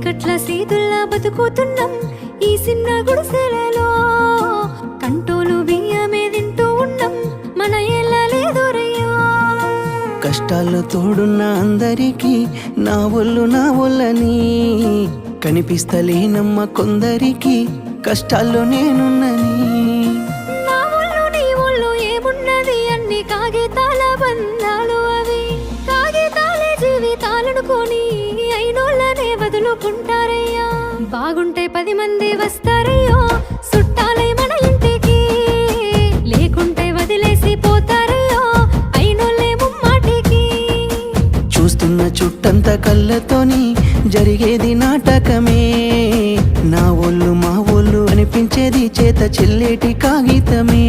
చీకట్ల సీతుల్లా బతుకుతున్నాం ఈ చిన్న గుడిసెలలో. కంటోలు బియ్యమే తింటూ ఉన్నాం మన ఎల్లలేదురయ్యో. కష్టాల్లో తోడున్న అందరికీ నా ఒళ్ళని కనిపిస్తలేనమ్మ కొందరికి కష్టాల్లో నేనున్నని. నా ఒళ్ళు నీ ఒళ్ళు ఏమున్నది అన్ని కాగితాల బంధాలు అవి. కాగితాలే జీవితాలనుకొని అయినోళ్ళనే వదులుకుంటారయ్యా. బాగుంటే 10 మంది వస్తారయ్యో చుట్టాలై మన ఇంటికి. లేకుంటే వదిలేసి పోతారయ్యో అయినోళ్ళే ముమ్మాటికి. చూస్తున్న చుట్టంత కళ్ళతోని జరిగేది నాటకమే. నా ఒళ్ళు మా ఒళ్ళు అనిపించేది చేత చెల్లేటి కాగితమే.